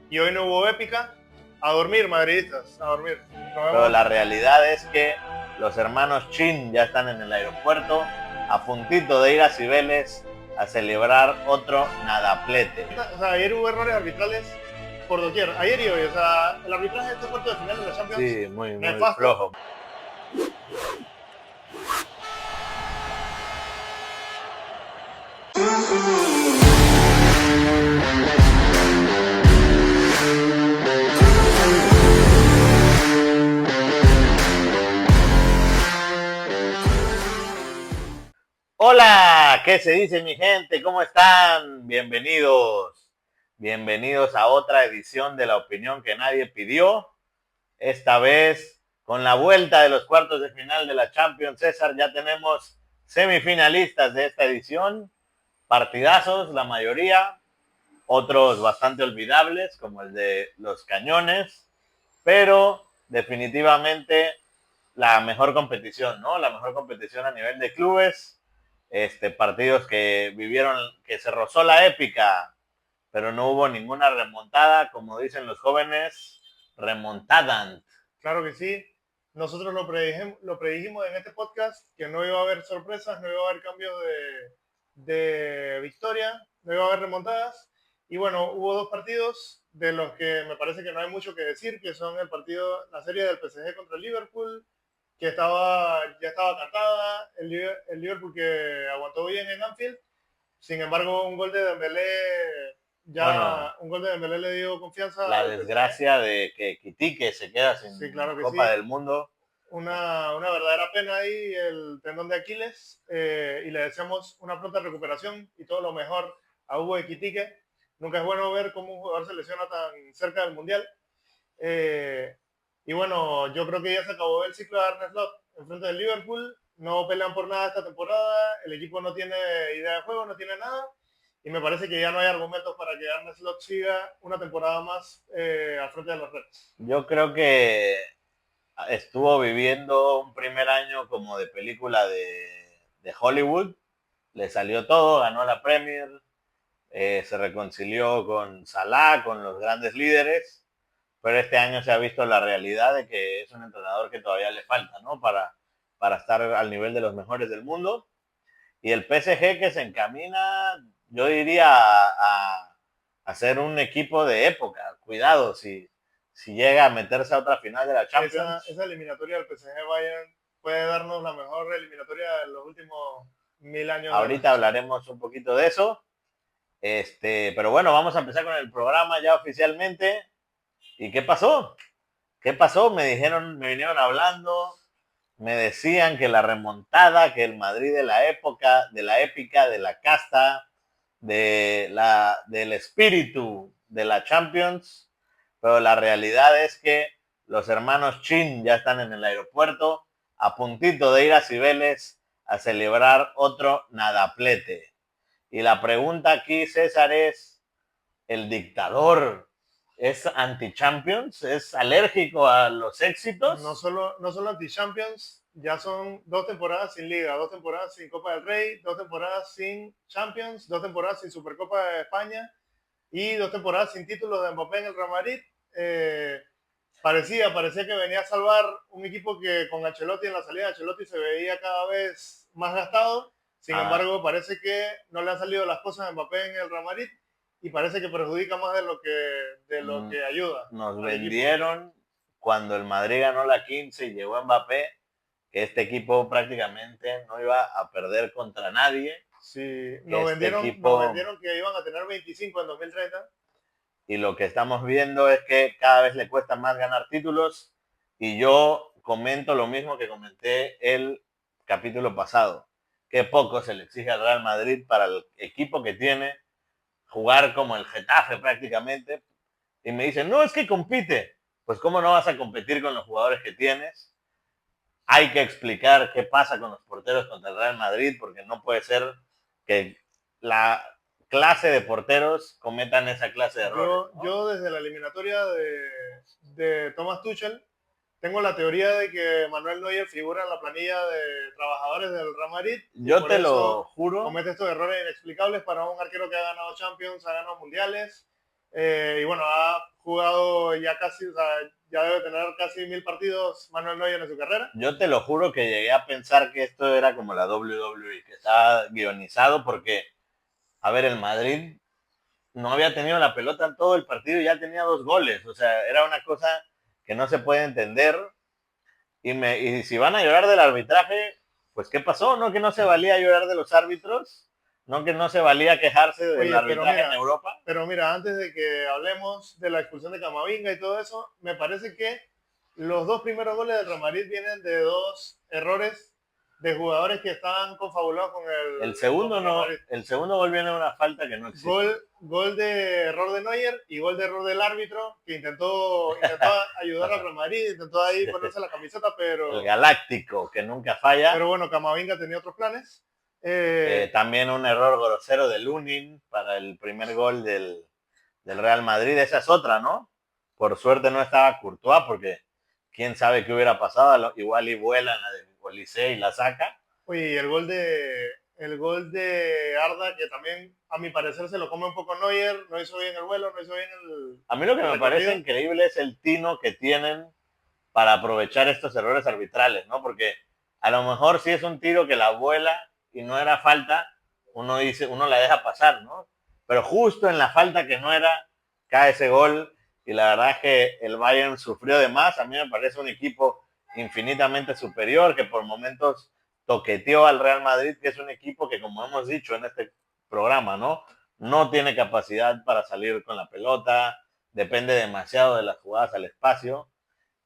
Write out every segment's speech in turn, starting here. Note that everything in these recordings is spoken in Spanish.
y hoy no hubo épica. A dormir, madridistas, a dormir. Pero la realidad es que los hermanos Chin ya están en el aeropuerto, a puntito de ir a Cibeles a celebrar otro nadaplete. O sea, ayer hubo errores arbitrales por doquier. Ayer y hoy, o sea, el arbitraje de estos cuartos de final de la Champions, Sí, muy nefasto. flojo. Hola, ¿qué se dice mi gente? ¿Cómo están? Bienvenidos. Bienvenidos a otra edición de La Opinión que Nadie Pidió. Esta vez, con la vuelta de los cuartos de final de la Champions, César, ya tenemos semifinalistas de esta edición. Partidazos, la mayoría. Otros bastante olvidables, como el de los Cañones. Pero definitivamente la mejor competición, ¿no? La mejor competición a nivel de clubes. Partidos que vivieron, que se rozó la épica, pero no hubo ninguna remontada, como dicen los jóvenes, remontadan. Claro que sí. Nosotros lo predijimos en este podcast que no iba a haber sorpresas, no iba a haber cambios de victoria, no iba a haber remontadas. Y bueno, hubo dos partidos de los que me parece que no hay mucho que decir, que son la serie del PSG contra el Liverpool, que ya estaba cantada, el Liverpool que aguantó bien en Anfield. Sin embargo, un gol de Dembélé le dio confianza La al PSG. desgracia de que Quitique se queda sin Sí, claro que Copa sí. del Mundo. Una verdadera pena ahí el tendón de Aquiles, y le deseamos una pronta recuperación y todo lo mejor a Hugo Equitique. Nunca es bueno ver cómo un jugador se lesiona tan cerca del Mundial. Y bueno, yo creo que ya se acabó el ciclo de Arne Slot en frente del Liverpool. No pelean por nada esta temporada. El equipo no tiene idea de juego, no tiene nada. Y me parece que ya no hay argumentos para que Arne Slot siga una temporada más al frente de los Reds. Yo creo que estuvo viviendo un primer año como de película de Hollywood. Le salió todo, ganó la Premier, se reconcilió con Salah, con los grandes líderes, pero este año se ha visto la realidad de que es un entrenador que todavía le falta, ¿no? Para estar al nivel de los mejores del mundo. Y el PSG que se encamina, yo diría, a ser un equipo de época. Cuidado, si llega a meterse a otra final de la Champions. Esa eliminatoria del PSG Bayern puede darnos la mejor eliminatoria de los últimos 1000 años. Ahorita hablaremos un poquito de eso. Pero bueno, vamos a empezar con el programa ya oficialmente. ¿Y qué pasó? ¿Qué pasó? Me vinieron hablando, me decían que la remontada, que el Madrid de la época, de la épica, de la casta, del espíritu de la Champions, pero la realidad es que los hermanos Chin ya están en el aeropuerto, a puntito de ir a Cibeles a celebrar otro nadaplete. Y la pregunta aquí, César, es, ¿el dictador es anti-champions? ¿Es alérgico a los éxitos? No solo anti-champions, ya son 2 temporadas sin Liga, 2 temporadas sin Copa del Rey, 2 temporadas sin Champions, 2 temporadas sin Supercopa de España y 2 temporadas sin títulos de Mbappé en el Real Madrid. Parecía que venía a salvar un equipo que con Ancelotti, en la salida de Ancelotti, se veía cada vez más gastado. Sin embargo, parece que no le han salido las cosas a Mbappé en el Real Madrid y parece que perjudica más de lo que ayuda. Nos vendieron cuando el Madrid ganó la 15 y llegó a Mbappé, que este equipo prácticamente no iba a perder contra nadie. Sí, nos vendieron que iban a tener 25 en 2030. Y lo que estamos viendo es que cada vez le cuesta más ganar títulos. Y yo comento lo mismo que comenté el capítulo pasado. Qué poco se le exige al Real Madrid para el equipo que tiene, jugar como el Getafe prácticamente. Y me dicen, no, es que compite. Pues cómo no vas a competir con los jugadores que tienes. Hay que explicar qué pasa con los porteros contra el Real Madrid, porque no puede ser que la clase de porteros cometan esa clase de errores, ¿no? Yo desde la eliminatoria de Thomas Tuchel tengo la teoría de que Manuel Neuer figura en la planilla de trabajadores del Real Madrid. Yo te lo juro. Comete estos errores inexplicables para un arquero que ha ganado Champions, ha ganado Mundiales, y bueno, ha jugado ya casi, o sea, ya debe tener casi 1000 partidos Manuel Neuer en su carrera. Yo te lo juro que llegué a pensar que esto era como la WWE, que estaba guionizado porque, a ver, el Madrid no había tenido la pelota en todo el partido y ya tenía 2 goles. O sea, era una cosa que no se puede entender. Y si van a llorar del arbitraje, pues ¿qué pasó? ¿No que no se valía llorar de los árbitros? ¿No que no se valía quejarse del Oye, pero arbitraje en mira, Europa? antes de que hablemos de la expulsión de Camavinga y todo eso, me parece que los 2 primeros goles del Real Madrid vienen de 2 errores de jugadores que estaban confabulados con El con segundo el Real no, Madrid. el segundo gol viene de una falta que no existe. Gol de error de Neuer y gol de error del árbitro que intentó ayudar al Real Madrid, intentó ahí ponerse la camiseta, El Galáctico, que nunca falla. pero bueno, Camavinga tenía otros planes. Eh, También un error grosero de Lunin para el primer gol del Real Madrid. Esa es otra, ¿no? Por suerte no estaba Courtois, porque quién sabe qué hubiera pasado. Igual y vuela en la de Olise y la saca. Oye, y el gol de Arda, que también a mi parecer se lo come un poco Neuer, no hizo bien el vuelo, no hizo bien A mí lo que el me parece recorrido. increíble es el tino que tienen para aprovechar estos errores arbitrales, ¿no? Porque a lo mejor si es un tiro que la vuela y no era falta, uno la deja pasar, ¿no? Pero justo en la falta que no era, cae ese gol y la verdad es que el Bayern sufrió de más. A mí me parece un equipo infinitamente superior que por momentos toqueteó al Real Madrid, que es un equipo que, como hemos dicho en este programa, ¿no? No tiene capacidad para salir con la pelota, depende demasiado de las jugadas al espacio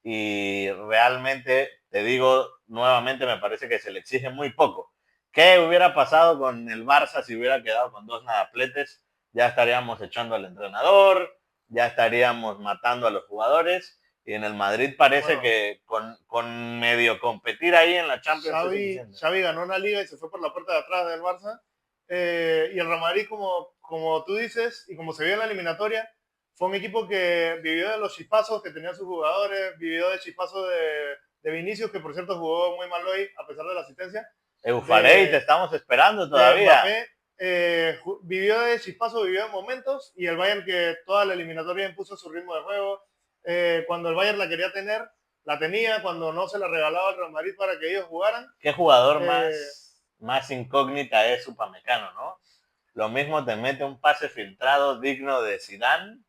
y realmente, te digo nuevamente, me parece que se le exige muy poco. ¿Qué hubiera pasado con el Barça si hubiera quedado con 2 nadapletes? Ya estaríamos echando al entrenador, ya estaríamos matando a los jugadores y en el Madrid parece Bueno, que con medio competir ahí en la Champions es suficiente. Xavi ganó una liga y se fue por la puerta de atrás del Barça. Y el Real Madrid, como tú dices, y como se vio en la eliminatoria, fue un equipo que vivió de los chispazos que tenían sus jugadores, vivió de chispazos de Vinicius, que por cierto jugó muy mal hoy, a pesar de la asistencia, Eufarey, te de, estamos esperando de todavía. Mbappé. Vivió de chispazos, vivió de momentos, y el Bayern que toda la eliminatoria impuso su ritmo de juego. Cuando el Bayern la quería tener, la tenía, cuando no se la regalaba al Real Madrid para que ellos jugaran. ¿Qué jugador Eh, más incógnita es Upamecano, no? Lo mismo te mete un pase filtrado digno de Zidane,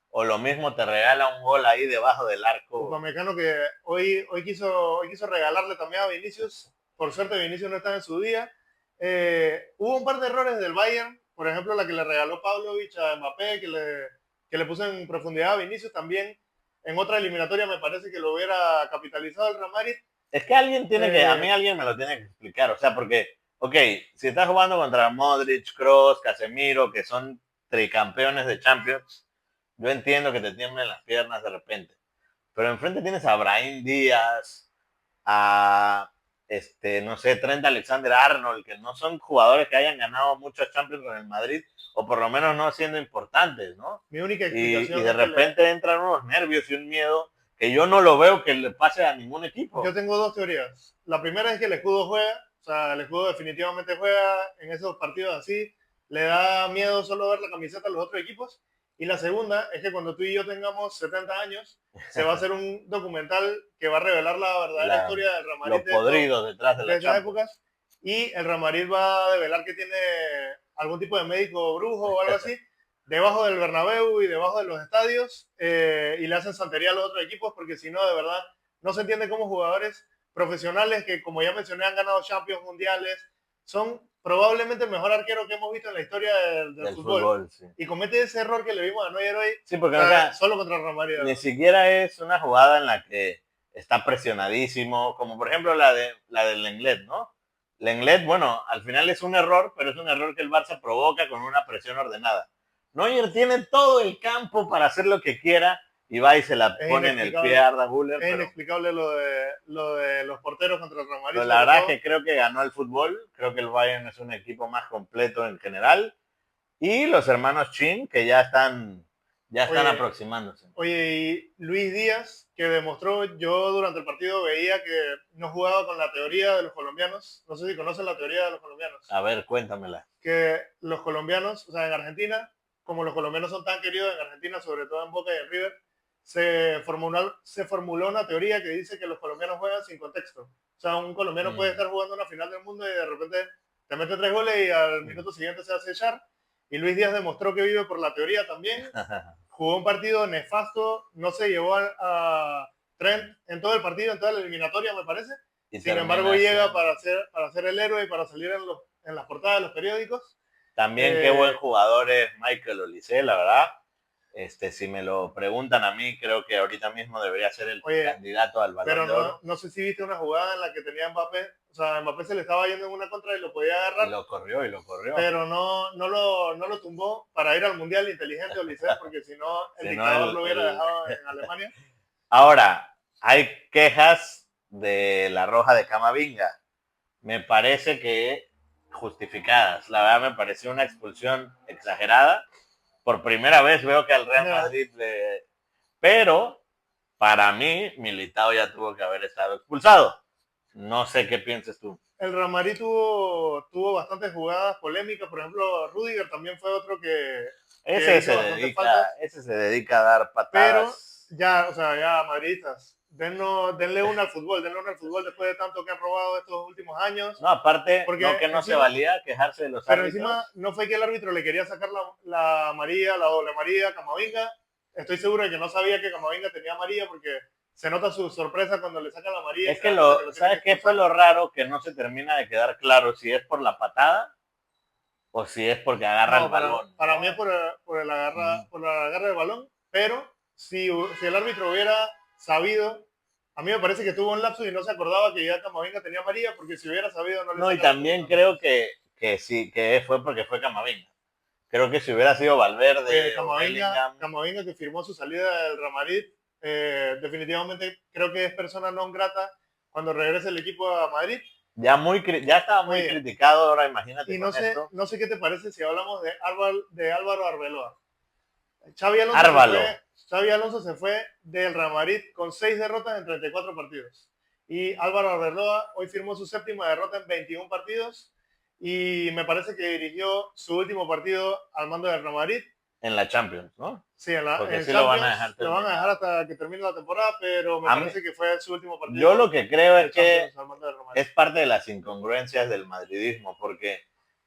o lo mismo te regala un gol ahí debajo del arco. Upamecano que hoy quiso regalarle también a Vinicius. Por suerte Vinicius no está en su día. Hubo un par de errores del Bayern, por ejemplo la que le regaló Pavlovich a Mbappé, que le puso en profundidad a Vinicius también. En otra eliminatoria me parece que lo hubiera capitalizado el Real Madrid. Es que a mí alguien me lo tiene que explicar, o sea, porque, ok, si estás jugando contra Modric, Kroos, Casemiro, que son tricampeones de Champions, yo entiendo que te tiemblen las piernas de repente, pero enfrente tienes a Brahim Díaz, a, no sé, Trent Alexander-Arnold, que no son jugadores que hayan ganado muchos Champions con el Madrid, o por lo menos no siendo importantes, ¿no? Mi única Y explicación de es que repente entran unos nervios y un miedo que yo no lo veo que le pase a ningún yo equipo. tengo dos teorías. La primera es que el escudo juega, o sea, el escudo definitivamente juega en esos partidos así. Le da miedo solo ver la camiseta a los otros equipos. Y la segunda es que cuando tú y yo tengamos 70 años, se va a hacer un documental que va a revelar la verdadera historia del Real Madrid Lo podrido detrás de de la esas Champions. épocas. Y el Real Madrid va a develar que tiene algún tipo de médico brujo o algo así debajo del Bernabéu y debajo de los estadios, y le hacen santería a los otros equipos, porque si no, de verdad, no se entiende cómo jugadores profesionales que, como ya mencioné, han ganado Champions mundiales, son probablemente el mejor arquero que hemos visto en la historia del fútbol. Fútbol, sí. Y comete ese error que le vimos a Neuer hoy, Sí, porque o sea, solo contra el Real Madrid. ni siquiera es una jugada en la que está presionadísimo, como por ejemplo la del Lenglet, ¿no? Lenglet, bueno, al final es un error, pero es un error que el Barça provoca con una presión ordenada. Neuer tiene todo el campo para hacer lo que quiera y va y se la pone en el pie a Arda Güler. Es inexplicable lo de los porteros contra el Real Madrid. Pero la verdad es que creo que ganó el fútbol, creo que el Bayern es un equipo más completo en general y los hermanos Chin que ya están aproximándose. Oye, y Luis Díaz, que demostró, yo durante el partido veía que no jugaba con la teoría de los colombianos. No sé si conocen la teoría de los colombianos. A ver, cuéntamela. Que los colombianos, o sea, en Argentina, como los colombianos son tan queridos en Argentina, sobre todo en Boca y en River, se formuló una teoría que dice que los colombianos juegan sin contexto. O sea, un colombiano puede estar jugando una final del mundo y de repente te mete 3 goles y al minuto siguiente se hace echar. Y Luis Díaz demostró que vive por la teoría también. Jugó un partido nefasto, no se llevó a Trent en todo el partido, en toda la eliminatoria, me parece. Sin embargo, llega para ser el héroe y para salir en las portadas de los periódicos. También qué buen jugador es Michael Olise, la verdad. Si me lo preguntan a mí, creo que ahorita mismo debería ser el candidato al Balón de Oro. No sé si viste una jugada en la que tenía Mbappé. O sea, Mbappé se le estaba yendo en una contra y lo podía agarrar. Y lo corrió. Pero no lo tumbó para ir al Mundial inteligente Olise, porque si no, el dictador lo hubiera dejado en Alemania. Ahora, hay quejas de la roja de Camavinga. Me parece que justificadas. La verdad me pareció una expulsión exagerada. Por primera vez veo que al Real Madrid le... Pero, para mí, Militao ya tuvo que haber estado expulsado. No sé qué piensas tú. El Real Madrid tuvo bastantes jugadas polémicas. Por ejemplo, Rudiger también fue otro que ese se dedica a dar patadas. Pero ya madridistas, denle una al fútbol después de tanto que han robado estos últimos años. No, aparte, no que no se valía quejarse de los árbitros. Pero encima no fue que el árbitro le quería sacar la amarilla, la doble amarilla a Camavinga. Estoy seguro de que no sabía que Camavinga tenía amarilla porque se nota su sorpresa cuando le sacan la amarilla. Es que ¿sabes qué fue lo raro? Que no se termina de quedar claro si es por la patada o si es porque agarra el balón. Para mí es por el agarre del balón, pero si el árbitro hubiera sabido, a mí me parece que tuvo un lapso y no se acordaba que ya Camavinga tenía amarilla, porque si hubiera sabido no le... No, y también creo que sí, que fue porque fue Camavinga. Creo que si hubiera sido Valverde Camavinga que firmó su salida del Real Madrid, definitivamente creo que es persona non grata cuando regrese el equipo a Madrid. Ya estaba muy criticado, ahora imagínate. Y no sé qué te parece si hablamos de Álvaro Arbeloa. Xavi Alonso se fue del Real Madrid con 6 derrotas en 34 partidos. Y Álvaro Arbeloa hoy firmó su 7ª derrota en 21 partidos. Y me parece que dirigió su último partido al mando del Real Madrid. En la Champions, ¿no? Sí, porque sí lo van a dejar. Lo van a dejar hasta que termine la temporada, pero me parece que fue su último partido. Yo lo que creo es que es parte de las incongruencias del madridismo, porque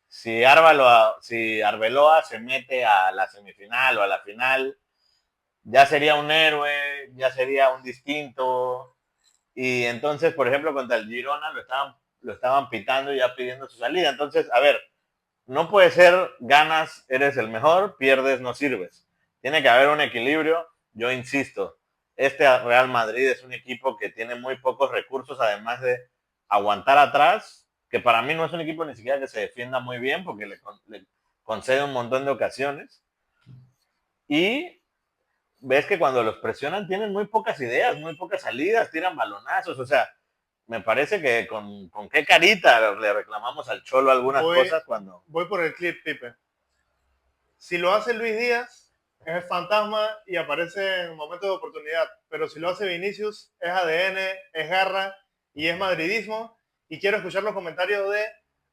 si Arbeloa se mete a la semifinal o a la final, ya sería un héroe, ya sería un distinto. Y entonces, por ejemplo, contra el Girona lo estaban pitando y ya pidiendo su salida. Entonces, a ver, no puede ser ganas, eres el mejor, pierdes, no sirves. Tiene que haber un equilibrio. Yo insisto, este Real Madrid es un equipo que tiene muy pocos recursos, además de aguantar atrás, que para mí no es un equipo ni siquiera que se defienda muy bien, porque le concede un montón de ocasiones. Y ves que cuando los presionan tienen muy pocas ideas, muy pocas salidas, tiran balonazos, o sea, me parece que con qué carita le reclamamos al Cholo algunas cosas cuando... Voy por el clip, Pipe. Si lo hace Luis Díaz, es el fantasma y aparece en momentos de oportunidad. Pero si lo hace Vinicius, es ADN, es garra y es madridismo. Y quiero escuchar los comentarios de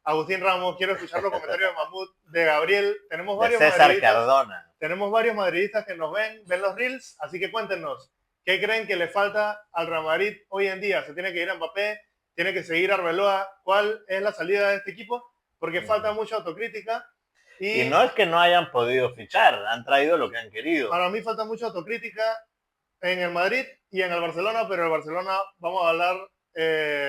Agustín Ramos, quiero escuchar los comentarios de Mahmoud, de Gabriel. Tenemos varios César Cardona. Tenemos varios madridistas que nos ven los reels, así que cuéntenos. ¿Qué creen que le falta al Real Madrid hoy en día? ¿Se tiene que ir a Mbappé? ¿Tiene que seguir Arbeloa? ¿Cuál es la salida de este equipo? Porque falta mucha autocrítica. Y no es que no hayan podido fichar, han traído lo que han querido. Para mí falta mucha autocrítica en el Madrid y en el Barcelona, pero el Barcelona vamos a hablar...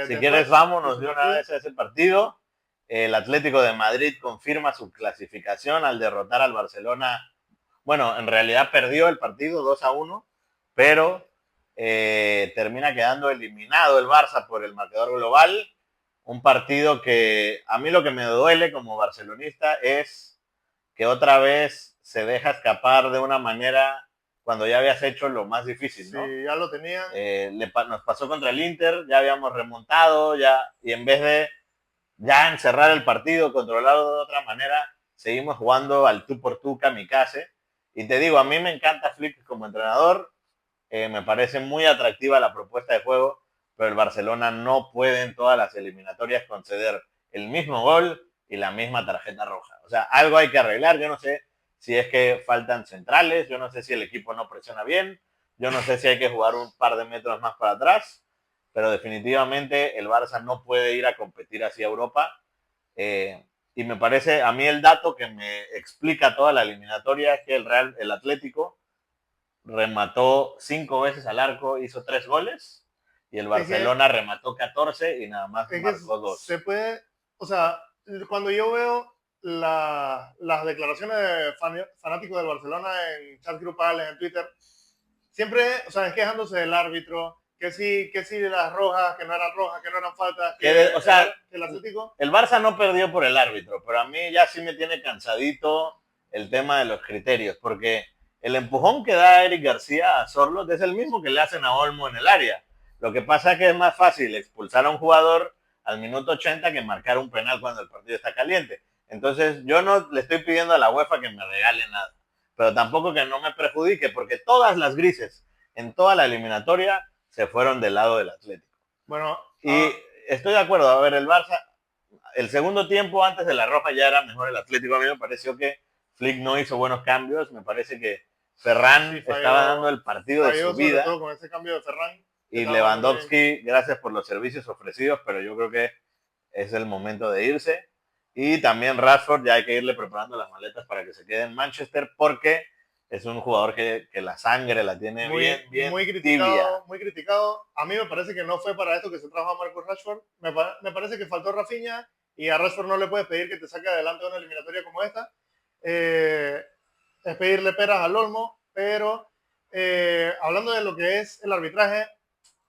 si quieres, vámonos de una vez a ese partido. El Atlético de Madrid confirma su clasificación al derrotar al Barcelona. Bueno, en realidad perdió el partido 2-1, pero termina quedando eliminado el Barça por el marcador global. Un partido que a mí lo que me duele como barcelonista es que otra vez se deja escapar de una manera cuando ya habías hecho lo más difícil, ¿no? Sí, ya lo tenían. Nos pasó contra el Inter, ya habíamos remontado, y en vez de ya encerrar el partido, controlarlo de otra manera, seguimos jugando al tú por tú kamikaze. Y te digo, a mí me encanta Flick como entrenador, me parece muy atractiva la propuesta de juego, pero el Barcelona no puede en todas las eliminatorias conceder el mismo gol y la misma tarjeta roja. O sea, algo hay que arreglar. Yo no sé si es que faltan centrales, yo no sé si el equipo no presiona bien, yo no sé si hay que jugar un par de metros más para atrás, pero definitivamente el Barça no puede ir a competir hacia Europa. Y me parece, a mí el dato que me explica toda la eliminatoria es que el Atlético remató 5 veces al arco, hizo 3 goles, y el Es que, Barcelona remató 14 y nada más es que marcó se 2. puede, o sea, cuando yo veo las declaraciones de fanáticos del Barcelona en chat grupales, en Twitter, siempre, o sea, es quejándose del árbitro, que sí las rojas, que no eran rojas, que no eran faltas, O sea, que el Atlético. el Barça no perdió por el árbitro, pero a mí ya sí me tiene cansadito el tema de los criterios, porque el empujón que da Eric García a Sorloth es el mismo que le hacen a Olmo en el área. Lo que pasa es que es más fácil expulsar a un jugador al minuto 80 que marcar un penal cuando el partido está caliente. Entonces yo no le estoy pidiendo a la UEFA que me regale nada, pero tampoco que no me perjudique, porque todas las grises en toda la eliminatoria se fueron del lado del Atlético. Bueno, Y estoy de acuerdo, a ver, el Barça, el segundo tiempo antes de la roja ya era mejor el Atlético. A mí me pareció que Flick no hizo buenos cambios, me parece que sí Ferran estaba dando falló, el partido de falló su sobre vida todo con ese cambio de Ferran, que y estaba jugando muy bien. Lewandowski, gracias por los servicios ofrecidos, pero yo creo que es el momento de irse. Y también Rashford, ya hay que irle preparando las maletas para que se quede en Manchester porque es un jugador que la sangre la tiene bien, bien Muy tibia. criticado, muy criticado. A mí me parece que no fue para esto que se trajo a Marcus Rashford. Me parece que faltó Rafinha y a Rashford no le puedes pedir que te saque adelante una eliminatoria como esta. Eh, es pedirle peras al Olmo, pero hablando de lo que es el arbitraje,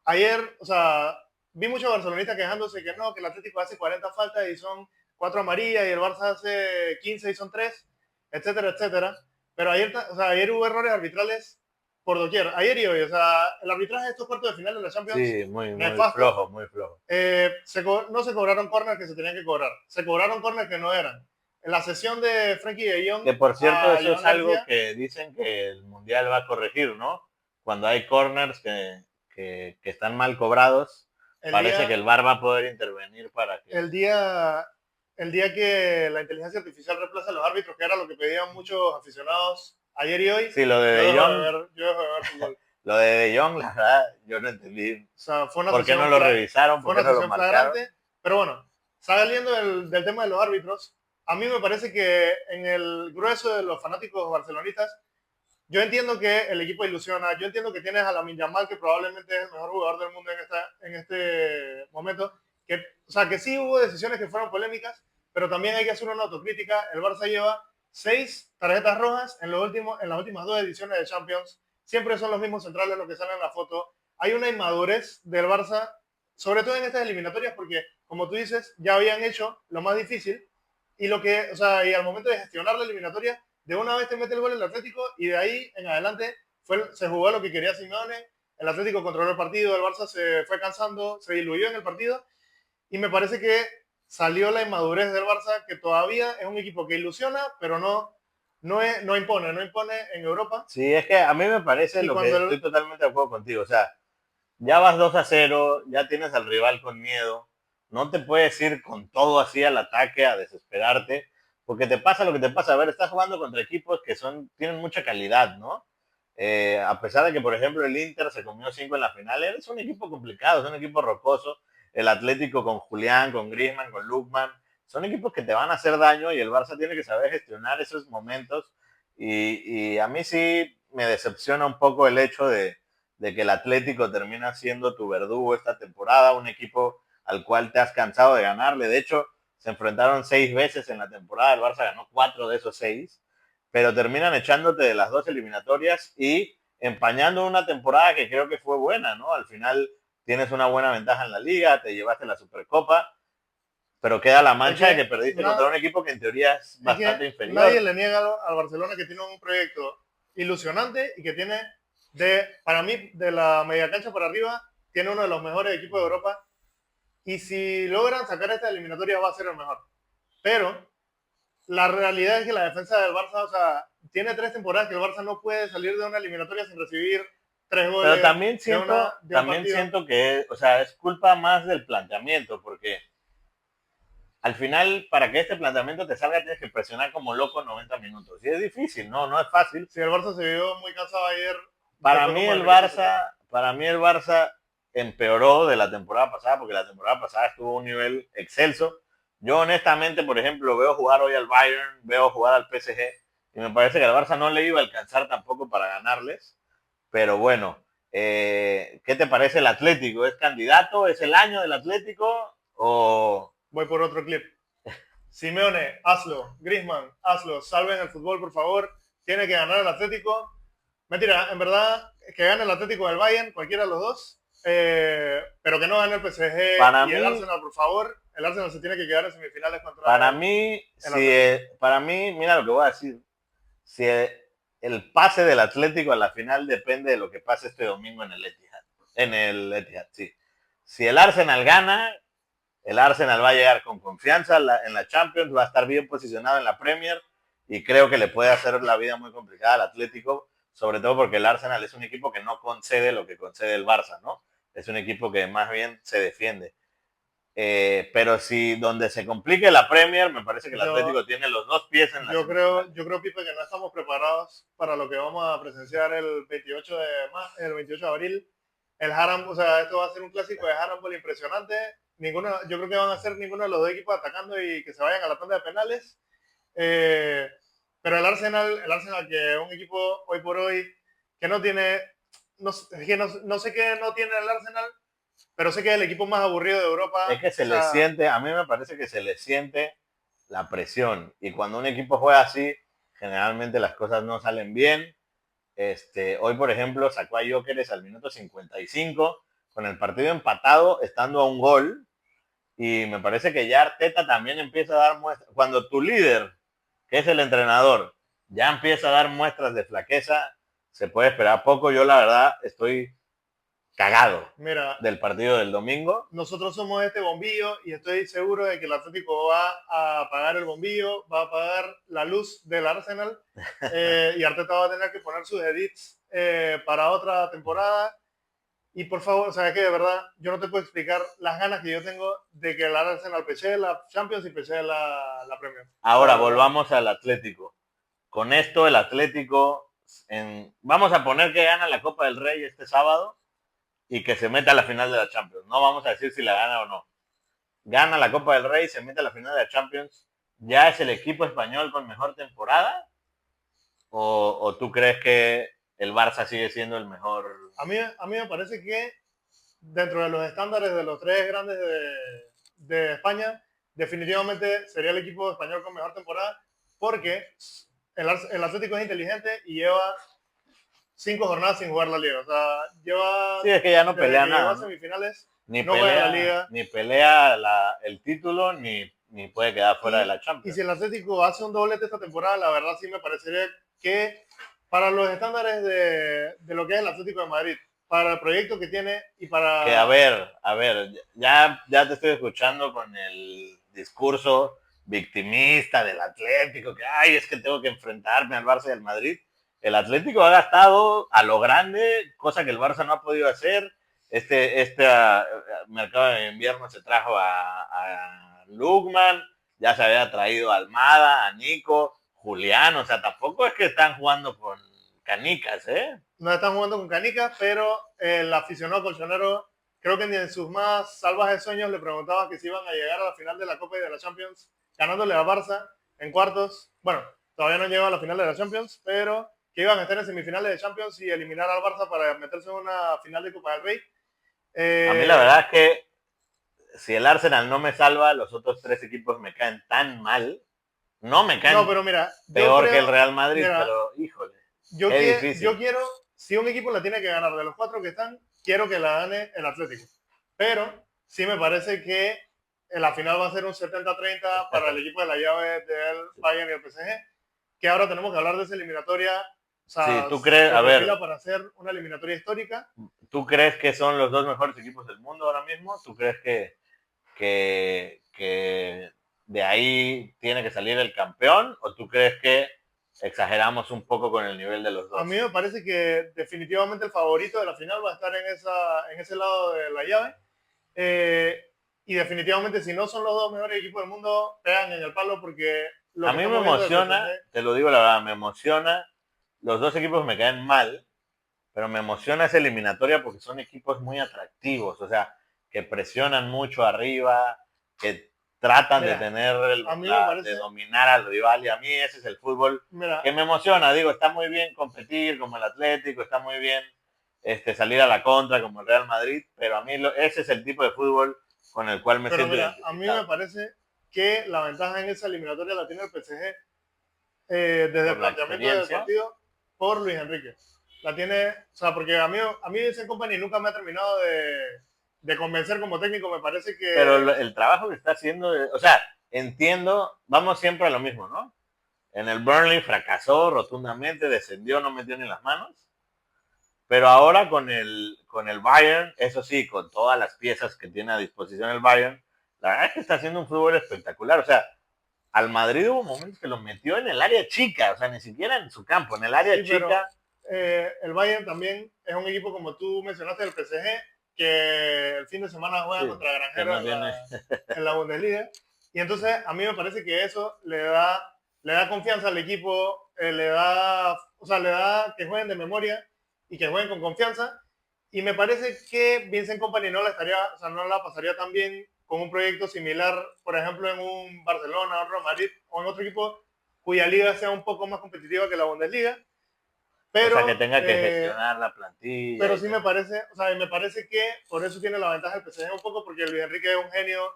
ayer, o sea, vi muchos barcelonistas quejándose que no, que el Atlético hace 40 faltas y son 4 amarillas y el Barça hace 15 y son 3, etcétera, etcétera. Pero ayer, o sea, ayer hubo errores arbitrales por doquier. Ayer y hoy, o sea, el arbitraje de estos cuartos de final de la Champions, Sí, muy, muy nefasto. flojo, muy flojo. No se cobraron corners que se tenían que cobrar. Se cobraron corners que no eran. En la sesión de Frenkie de Jong Que por cierto, a eso es Joan algo García, que dicen que el Mundial va a corregir, ¿no? Cuando hay corners que están mal cobrados, el parece que día, el VAR va a poder intervenir para que... el día, el día que la inteligencia artificial reemplaza a los árbitros, que era lo que pedían muchos aficionados ayer y hoy, Sí, lo de De Jong, yo dejo de ver fútbol. lo de De Jong, la verdad, yo no entendí O sea, por qué no lo revisaron, fue por una qué no lo decisión marcaron. flagrante. Pero bueno, saliendo del tema de los árbitros, a mí me parece que en el grueso de los fanáticos barcelonistas, yo entiendo que el equipo ilusiona, yo entiendo que tienes a Lamine Yamal, que probablemente es el mejor jugador del mundo en este momento, que, o sea, que sí hubo decisiones que fueron polémicas, pero también hay que hacer una autocrítica. El Barça lleva 6 tarjetas rojas en las últimas 2 ediciones de Champions. Siempre son los mismos centrales los que salen en la foto. Hay una inmadurez del Barça, sobre todo en estas eliminatorias, porque, como tú dices, ya habían hecho lo más difícil y o sea, y al momento de gestionar la eliminatoria, de una vez te mete el gol el Atlético y de ahí en adelante se jugó lo que quería Simeone. El Atlético controló el partido, el Barça se fue cansando, se diluyó en el partido y me parece que salió la inmadurez del Barça, que todavía es un equipo que ilusiona, pero no impone, no impone en Europa. Sí, es que a mí me parece Y lo que cuando el, estoy totalmente de acuerdo contigo. O sea, ya vas 2-0, ya tienes al rival con miedo, no te puedes ir con todo así al ataque, a desesperarte, porque te pasa lo que te pasa. A ver, estás jugando contra equipos que tienen mucha calidad, ¿no? A pesar de que, por ejemplo, el Inter se comió 5 en la final, es un equipo complicado, es un equipo rocoso. El Atlético con Julián, con Griezmann, con Lukman, son equipos que te van a hacer daño y el Barça tiene que saber gestionar esos momentos. Y a mí sí me decepciona un poco el hecho de que el Atlético termina siendo tu verdugo esta temporada, un equipo al cual te has cansado de ganarle. De hecho, se enfrentaron 6 veces en la temporada, el Barça ganó 4 de esos 6, pero terminan echándote de las 2 eliminatorias y empañando una temporada que creo que fue buena, ¿no? Al final tienes una buena ventaja en la liga, te llevaste la Supercopa, pero queda la es mancha de que, que perdiste na, contra un equipo que en teoría es es que bastante nadie inferior. le niega al Barcelona que tiene un proyecto ilusionante y que tiene, para mí, de la media cancha para arriba, tiene uno de los mejores equipos de Europa. Y si logran sacar esta eliminatoria va a ser el mejor. Pero la realidad es que la defensa del Barça, o sea, tiene 3 temporadas que el Barça no puede salir de una eliminatoria sin recibir 3 goles Pero también de un también partido. siento que, o sea, es culpa más del planteamiento, porque al final, para que este planteamiento te salga, tienes que presionar como loco 90 minutos. Y es difícil, no es fácil. Si el Barça se vio muy cansado ayer, Para después mí como el el minuto 70. Barça, para mí el Barça empeoró de la temporada pasada, porque la temporada pasada estuvo a un nivel excelso. Yo honestamente, por ejemplo, veo jugar hoy al Bayern, veo jugar al PSG, y me parece que al Barça no le iba a alcanzar tampoco para ganarles. Pero bueno, ¿qué te parece el Atlético? ¿Es candidato? ¿Es el año del Atlético? ¿O Voy por otro clip. Simeone, hazlo. Griezmann, hazlo. Salven el fútbol, por favor. Tiene que ganar el Atlético. Mentira, en verdad, que gane el Atlético del Bayern, cualquiera de los dos. Pero que no gane el PSG para y el mí, Arsenal, por favor? El Arsenal se tiene que quedar en semifinales contra para mí, el si, Atlético. para mí, mira lo que voy a decir. Si el pase del Atlético a la final depende de lo que pase este domingo en el Etihad. En el Etihad, sí. Si el Arsenal gana, el Arsenal va a llegar con confianza en la Champions, va a estar bien posicionado en la Premier y creo que le puede hacer la vida muy complicada al Atlético, sobre todo porque el Arsenal es un equipo que no concede lo que concede el Barça, ¿no? Es un equipo que más bien se defiende. Pero si donde se complique la Premier, me parece que el Yo, Atlético tiene los dos pies en la semifinal. yo creo, Pipe, que no estamos preparados para lo que vamos a presenciar el 28 de abril. El Haram, o sea, esto va a ser un clásico de Harambol impresionante. Yo creo que van a ser ninguno de los dos equipos atacando y que se vayan a la tanda de penales. Eh, pero el Arsenal que es un equipo hoy por hoy que no tiene, no sé qué no tiene el Arsenal, pero sé que es el equipo más aburrido de Europa. Es que O se le sea, siente, a mí me parece que se le siente la presión. Y cuando un equipo juega así, generalmente las cosas no salen bien. Hoy, por ejemplo, sacó a Jóqueres al minuto 55 con el partido empatado, estando a un gol. Y me parece que ya Arteta también empieza a dar muestras. Cuando tu líder, que es el entrenador, ya empieza a dar muestras de flaqueza, se puede esperar poco. Yo, la verdad, estoy cagado mira, del partido del domingo. nosotros somos este bombillo y estoy seguro de que el Atlético va a apagar el bombillo, va a apagar la luz del Arsenal y Arteta va a tener que poner sus edits para otra temporada. Y por favor, o sea, es que de verdad yo no te puedo explicar las ganas que yo tengo de que el Arsenal peche la Champions y peche la Premier. O sea, Ahora de verdad. volvamos al Atlético. Con esto el Atlético, vamos a poner que gana la Copa del Rey este sábado y que se meta a la final de la Champions. No vamos a decir si la gana o no. Gana la Copa del Rey, se mete a la final de la Champions. ¿Ya es el equipo español con mejor temporada? ¿O tú crees que el Barça sigue siendo el mejor? A mí me parece que dentro de los estándares de los tres grandes de España, definitivamente sería el equipo español con mejor temporada porque el Atlético es inteligente y lleva 5 jornadas sin jugar la liga. O sea, Sí, es que ya no desde pelea que llegó nada, a ¿no? semifinales, Ni no juega la pelea, liga. ni pelea el título, ni puede quedar fuera de la Y si Champions. el Atlético hace un doblete esta temporada, la verdad sí me parecería que para los estándares de lo que es el Atlético de Madrid, para el proyecto que tiene y Que para... a ver, ya te estoy escuchando con el discurso victimista del Atlético, que ay, es que tengo que enfrentarme al Barça y al Madrid. El Atlético ha gastado a lo grande, cosa que el Barça no ha podido hacer. Mercado de invierno se trajo a Lugman, ya se había traído a Almada, a Nico, Julián, o sea, tampoco es que están jugando con canicas, ¿eh? No están jugando con canicas, pero el aficionado colchonero creo que ni en sus más salvajes sueños le preguntaba que si iban a llegar a la final de la Copa y de la Champions, ganándole a Barça en cuartos. Bueno, todavía no han llegado a la final de la Champions, pero que iban a estar en semifinales de Champions y eliminar al Barça para meterse en una final de Copa del Rey. A mí la Eh, verdad es que si el Arsenal no me salva, los otros tres equipos me caen tan mal. No me no, caen pero mira, yo peor que el creo, Real Madrid, mira, pero híjole, qué yo difícil. quiero, si un equipo la tiene que ganar de los cuatro que están, quiero que la gane el Atlético. Pero sí me parece que en la final va a ser un 70-30 para el equipo de la llave del Bayern y el PSG, que ahora tenemos que hablar de esa eliminatoria. O Sí, sea, tú crees, se a ver, perfila para hacer una eliminatoria histórica. ¿tú crees que son los dos mejores equipos del mundo ahora mismo? ¿Tú crees que de ahí tiene que salir el campeón? ¿O tú crees que exageramos un poco con el nivel de los A mí dos? me parece que definitivamente el favorito de la final va a estar en ese lado de la llave. Eh, y definitivamente si no son los dos mejores equipos del mundo, pegan en el palo porque lo A que mí me estamos viendo del emociona, PSG, te lo digo la verdad, me emociona. Los dos equipos me caen mal, pero me emociona esa eliminatoria porque son equipos muy atractivos, o sea, que presionan mucho arriba, que tratan de mira, tener, a mí me de parece, dominar al rival, y a mí ese es el fútbol mira, que me emociona. Digo, está muy bien competir como el Atlético, está muy bien salir a la contra como el Real Madrid, pero a mí ese es el tipo de fútbol con el cual me pero siento mira, a mí me identificado, parece que la ventaja en esa eliminatoria la tiene el PSG desde el por la planteamiento del experiencia. partido por Luis Enrique. La tiene, o sea, porque a mí ese company nunca me ha terminado de convencer como técnico, me parece Pero que... el trabajo que está haciendo, o sea, entiendo, vamos siempre a lo mismo, ¿no? En el Burnley fracasó rotundamente, descendió, no metió ni las manos. Pero ahora con el Bayern, eso sí, con todas las piezas que tiene a disposición el Bayern, la verdad es que está haciendo un fútbol espectacular. O sea, al Madrid hubo momentos que lo metió en el área chica, o sea, ni siquiera en su campo, en el área Sí, pero chica. el Bayern también es un equipo, como tú mencionaste, del PSG, que el fin de semana juega Sí, contra que Granjero no tiene. en la Bundesliga. Y entonces a mí me parece que eso le da confianza al equipo, o sea, le da que jueguen de memoria y que jueguen con confianza. Y me parece que Vincent Kompany o sea, no la pasaría tan bien con un proyecto similar, por ejemplo, en un Barcelona, un Real Madrid o en otro equipo cuya liga sea un poco más competitiva que la Bundesliga. O sea, Pero, que tenga que eh, gestionar la plantilla pero y sí me todo. parece, o sea, me parece que por eso tiene la ventaja el PSG un poco, porque Luis Enrique es un genio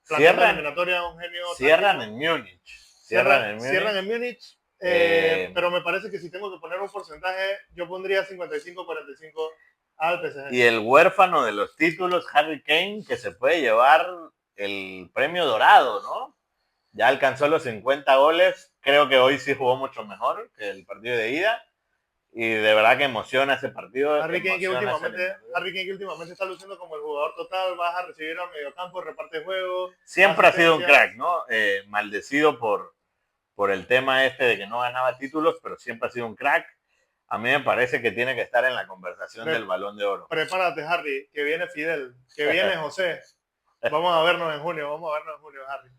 planteando Cierran, eliminatoria, un genio cierran táctico. en Múnich. Cierran Cierran, en cierran Múnich. en Múnich, Eh, pero me parece que si tengo que poner un porcentaje, yo pondría 55-45 al PSG. y el huérfano de los títulos, Harry Kane, que se puede llevar el premio dorado, ¿no? Ya alcanzó los 50 goles. Creo que hoy sí jugó mucho mejor que el partido de ida. Y de verdad que emociona ese partido, emociona esa eliminatoria. Harry Kane que últimamente está luciendo como el jugador total, vas a recibir al mediocampo, reparte juego, Siempre ha sido un crack, asistencias. ¿no? Maldecido por el tema de que no ganaba títulos, pero siempre ha sido un crack. A mí me parece que tiene que estar en la conversación Pre- del Balón de Oro. Prepárate, Harry, que viene Fidel, que viene José. Vamos a vernos en junio, Harry.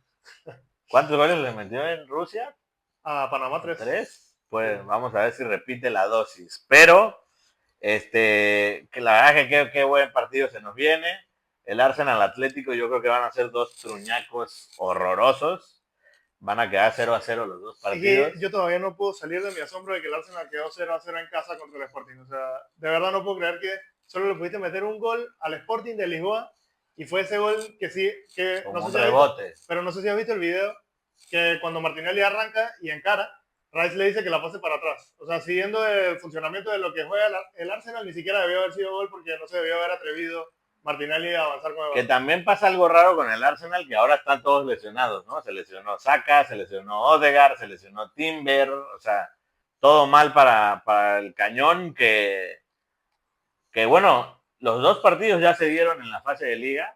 ¿Cuántos goles le metió en Rusia? A Panamá 3. ¿Tres? Sí. Pues vamos a ver si repite la dosis. Pero, que la verdad que qué buen partido se nos viene. El Arsenal Atlético, yo creo que van a ser dos truñacos horrorosos. Van a quedar 0-0 los dos Es que partidos. yo todavía no puedo salir de mi asombro de que el Arsenal quedó 0-0 en casa contra el Sporting. O sea, de verdad no puedo creer que solo le pudiste meter un gol al Sporting de Lisboa y fue ese gol que sí, que no Como sé un si has visto, rebote. pero no sé si has visto el video que cuando Martinelli arranca y encara, Rice le dice que la pase para atrás. O sea, siguiendo el funcionamiento de lo que juega el Arsenal, ni siquiera debió haber sido gol porque no se debió haber atrevido Martinelli a avanzar con el Que balón. también pasa algo raro con el Arsenal, que ahora están todos lesionados, ¿no? Se lesionó Saka, se lesionó Odegaard, se lesionó Timber, o sea, todo mal para el Cañón, que bueno, los dos partidos ya se dieron en la fase de liga.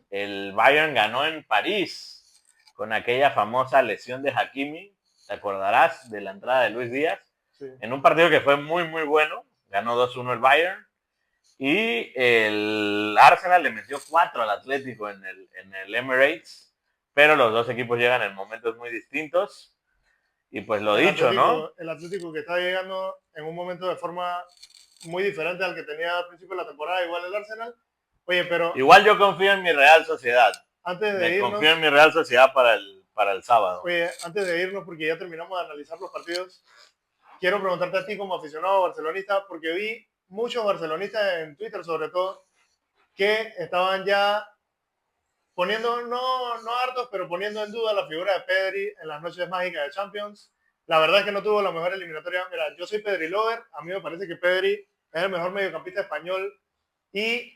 El Bayern ganó en París con aquella famosa lesión de Hakimi, te acordarás de la entrada de Luis Díaz, Sí. en un partido que fue muy, muy bueno, ganó 2-1 el Bayern, y el Arsenal le metió 4 al Atlético en el Emirates, pero los dos equipos llegan en momentos muy distintos. Y pues lo dicho, ¿no? El Atlético que está llegando en un momento de forma muy diferente al que tenía al principio de la temporada, igual el Arsenal. Oye, pero Igual yo confío en mi Real Sociedad. antes de Me confío en irnos, mi Real Sociedad para el sábado. oye, antes de irnos, porque ya terminamos de analizar los partidos, quiero preguntarte a ti como aficionado barcelonista, porque vi muchos barcelonistas en Twitter, sobre todo, que estaban ya poniendo, no hartos, pero poniendo en duda la figura de Pedri en las noches mágicas de Champions. La verdad es que no tuvo la mejor eliminatoria. Mira, yo soy Pedri Lover, a mí me parece que Pedri es el mejor mediocampista español y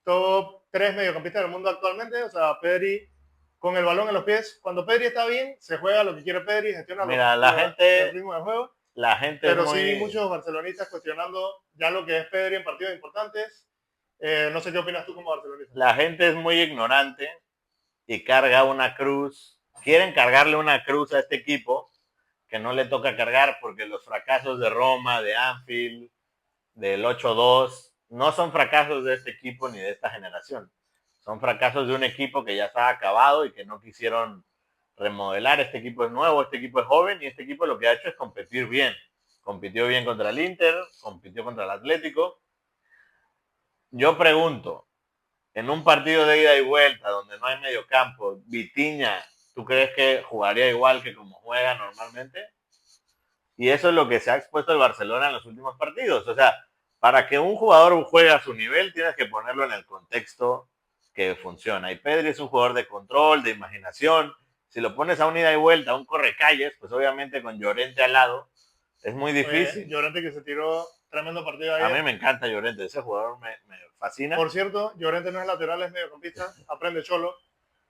top 3 mediocampistas del mundo actualmente. O sea, Pedri con el balón en los pies. Cuando Pedri está bien, se juega lo que quiere Pedri, gestiona Mira, el ritmo de juego. la gente es Pero sí vi muy, muchos barcelonistas cuestionando ya lo que es Pedri en partidos importantes. No sé qué opinas tú como barcelonista. la gente es muy ignorante y carga una cruz. Quieren cargarle una cruz a este equipo que no le toca cargar porque los fracasos de Roma, de Anfield, del 8-2, no son fracasos de este equipo ni de esta generación. Son fracasos de un equipo que ya estaba acabado y que no quisieron remodelar. Este equipo es nuevo, este equipo es joven y este equipo lo que ha hecho es competir bien. Compitió bien contra el Inter, compitió contra el Atlético. Yo pregunto, en un partido de ida y vuelta donde no hay medio campo, Vitinha, ¿tú crees que jugaría igual que como juega normalmente? Y eso es lo que se ha expuesto el Barcelona en los últimos partidos. O sea, para que un jugador juegue a su nivel, tienes que ponerlo en el contexto que funciona. Y Pedri es un jugador de control, de imaginación. Si lo pones a un ida y vuelta, a un correcalles, pues obviamente con Llorente al lado, es muy Oye, difícil. Llorente que se tiró tremendo partido A mí ayer. me encanta Llorente, ese jugador me fascina. Por cierto, Llorente no es lateral, es mediocampista, aprende cholo,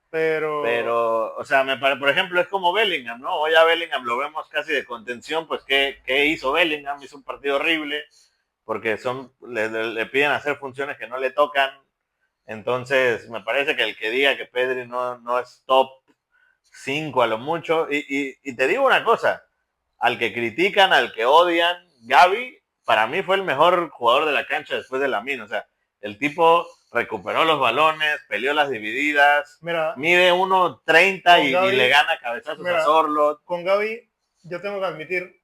pero Pero, o sea, por ejemplo, es como Bellingham, ¿no? Hoy a Bellingham lo vemos casi de contención, pues ¿qué hizo Bellingham? Hizo un partido horrible, porque le piden hacer funciones que no le tocan. Entonces, me parece que el que diga que Pedri no es top 5 a lo mucho, y te digo una cosa, al que critican, al que odian, Gaby, para mí fue el mejor jugador de la cancha después de Lamine. O sea, el tipo recuperó los balones, peleó las divididas, mira, mide 1.30 con y le Gaby, gana cabezazos a mira, Sorlot. con Gaby yo tengo que admitir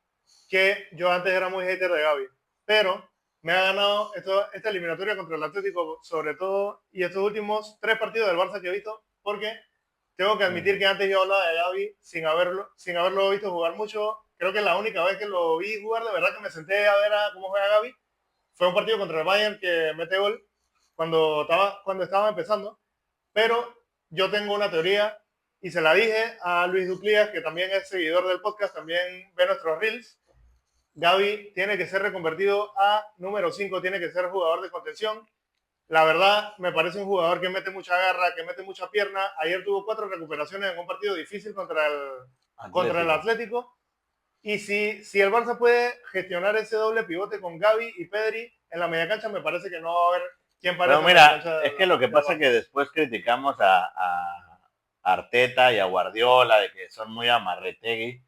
que yo antes era muy hater de Gaby, pero me ha ganado esta eliminatoria contra el Atlético, sobre todo, y estos últimos 3 partidos del Barça que he visto, porque tengo que admitir que antes yo hablaba de Gaby sin haberlo visto jugar mucho. Creo que la única vez que lo vi jugar, de verdad que me senté a ver cómo juega Gaby, fue un partido contra el Bayern que mete gol cuando estaba empezando. Pero yo tengo una teoría y se la dije a Luis Duclías, que también es seguidor del podcast, también ve nuestros reels. Gaby tiene que ser reconvertido a número 5, tiene que ser jugador de contención. La verdad, me parece un jugador que mete mucha garra, que mete mucha pierna. Ayer tuvo 4 recuperaciones en un partido difícil contra el Atlético. Atlético. Y si el Barça puede gestionar ese doble pivote con Gaby y Pedri en la media cancha, me parece que no va a haber quien pare Pero esa media mira, cancha es que lo que del pasa es Barça. que después criticamos a Arteta y a Guardiola de que son muy amarretegui,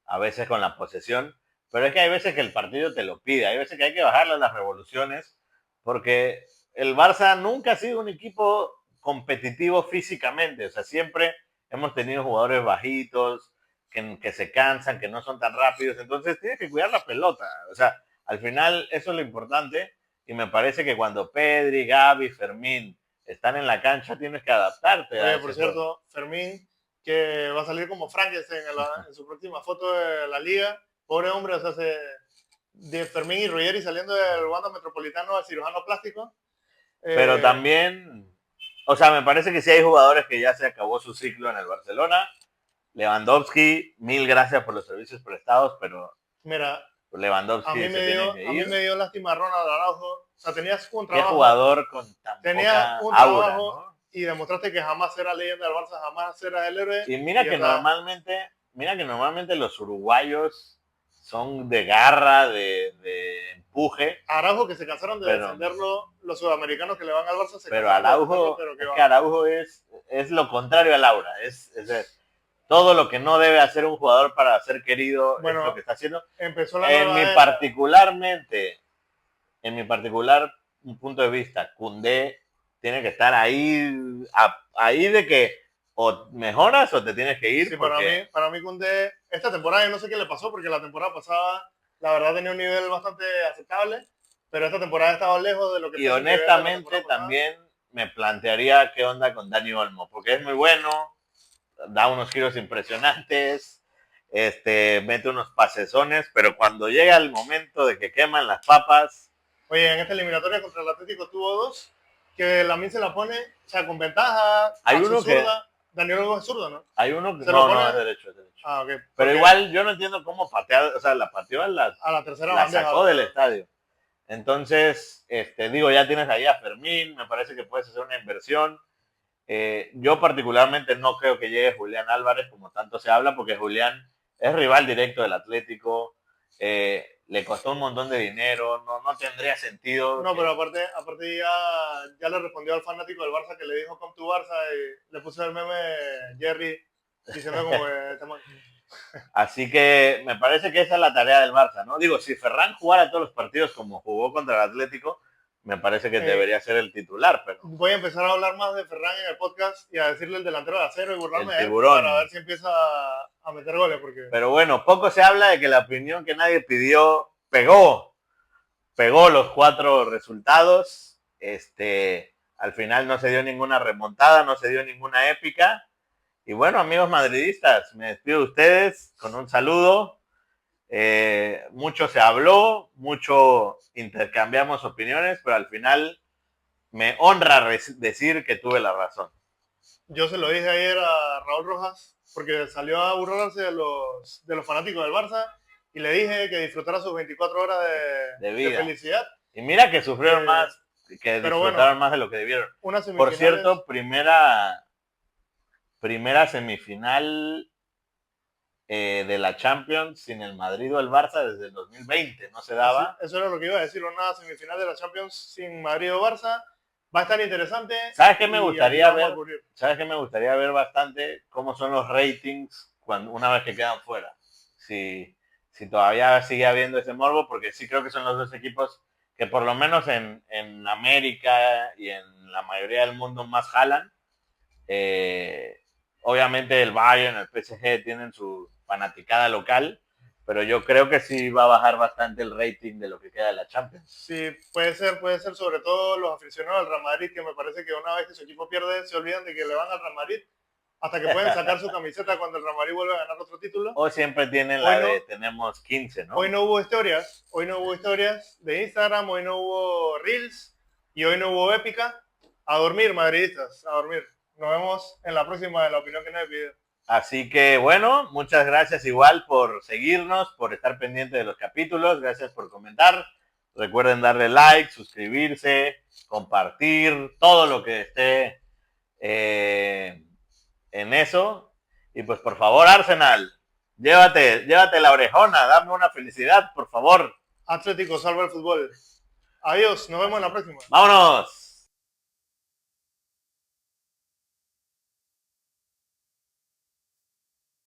a veces con la posesión, pero es que hay veces que el partido te lo pide, hay veces que hay que bajarle las revoluciones, porque el Barça nunca ha sido un equipo competitivo físicamente, o sea, siempre hemos tenido jugadores bajitos, que se cansan, que no son tan rápidos, entonces tienes que cuidar la pelota, o sea, al final eso es lo importante, y me parece que cuando Pedri, Gaby, Fermín están en la cancha, tienes que adaptarte a Oye, por ese juego. cierto, Fermín, que va a salir como Frankenstein en su próxima foto de la liga. Pobre hombre, o sea, de Fermín y Ruggeri saliendo del Wanda Metropolitano al cirujano plástico. Pero Eh, también, o sea, me parece que sí hay jugadores que ya se acabó su ciclo en el Barcelona. Lewandowski, mil gracias por los servicios prestados, pero Mira, a mí Lewandowski se me tiene dio, que a mí ir. me dio lástima Ronald Araujo. O sea, Qué jugador con tan tenías poca un aura, trabajo ¿no? y demostraste que jamás serás leyenda del Barça, jamás serás el héroe Y y ya está. mira que normalmente los uruguayos son de garra, de empuje, Araujo, que se cansaron de pero defenderlo, los sudamericanos que le van al Barça se pero cansaron de defenderlo, Araujo, pero que es que va. Araujo es lo contrario a Laura, todo lo que no debe hacer un jugador para ser querido es lo Bueno, que está haciendo. empezó la En mi nueva era. particularmente, en mi particular punto de vista, Koundé tiene que estar ahí de que o mejoras o te tienes que ir Sí, para porque mí, para mí Koundé, esta temporada yo no sé qué le pasó, porque la temporada pasada, la verdad, tenía un nivel bastante aceptable, pero esta temporada estaba lejos de lo que y fue su nivel de la honestamente temporada pasada. también me plantearía qué onda con Dani Olmo, porque es muy bueno, da unos giros impresionantes, mete unos pasesones, pero cuando llega el momento de que queman las papas, Oye, en esta eliminatoria contra el Atlético tuvo dos, que Lamine se la pone, o sea, con ventaja hay a su uno que, zurda. Daniel Olmo es zurdo, ¿no? no, Se lo pone, no, es derecho, es derecho. ah, ok, Pero porque igual yo no entiendo cómo patear, o sea, la pateó, a la tercera la bandeja, sacó del estadio. Entonces, digo, ya tienes ahí a Fermín, me parece que puedes hacer una inversión. Yo particularmente no creo que llegue Julián Álvarez, como tanto se habla, porque Julián es rival directo del Atlético, le costó un montón de dinero, no tendría sentido no, pero que... aparte ya le respondió al fanático del Barça que le dijo come to Barça y le puso el meme Jerry diciendo como Así que me parece que esa es la tarea del Barça, ¿no? Digo, si Ferran jugara todos los partidos como jugó contra el Atlético, me parece que debería ser el titular, pero Voy a empezar a hablar más de Ferran en el podcast y a decirle el delantero de acero y burlarme el de él tiburón. para ver si empieza a meter goles. Porque Pero bueno, poco se habla de que la opinión que nadie pidió pegó los 4 resultados. Al final no se dio ninguna remontada, no se dio ninguna épica. Y bueno, amigos madridistas, me despido de ustedes con un saludo. Mucho se habló, mucho intercambiamos opiniones, pero al final me honra decir que tuve la razón. yo se lo dije ayer a Raúl Rojas, porque salió a burlarse de los fanáticos del Barça, y le dije que disfrutara sus 24 horas de felicidad. Y mira que sufrieron más, que disfrutaron más de lo que debieron. Por cierto, primera semifinal de la Champions sin el Madrid o el Barça desde el 2020, no se daba. Eso era lo que iba a decir, una semifinal de la Champions sin Madrid o Barça. Va a estar interesante. ¿Sabes qué me gustaría ver? ¿Sabes qué me gustaría ver bastante? ¿Cómo son los ratings una vez que quedan fuera? Si todavía sigue habiendo ese morbo, porque sí creo que son los dos equipos que por lo menos en América y en la mayoría del mundo más jalan. Obviamente el Bayern, el PSG tienen su fanaticada local, pero yo creo que sí va a bajar bastante el rating de lo que queda de la Champions. Sí, puede ser, sobre todo los aficionados al Real Madrid, que me parece que una vez que su equipo pierde, se olvidan de que le van al Real Madrid, hasta que pueden sacar su camiseta cuando el Real Madrid vuelve a ganar otro título. O siempre tienen la de tenemos 15, ¿no? Hoy no hubo historias de Instagram, hoy no hubo Reels, y hoy no hubo épica. A dormir, madridistas, a dormir. Nos vemos en la próxima de La Opinión que nadie pide. Así que bueno, muchas gracias igual por seguirnos, por estar pendiente de los capítulos, gracias por comentar. Recuerden darle like, suscribirse, compartir, todo lo que esté en eso. Y pues por favor, Arsenal, llévate la orejona, dame una felicidad, por favor. Atlético salva el fútbol. Adiós, nos vemos en la próxima. ¡Vámonos!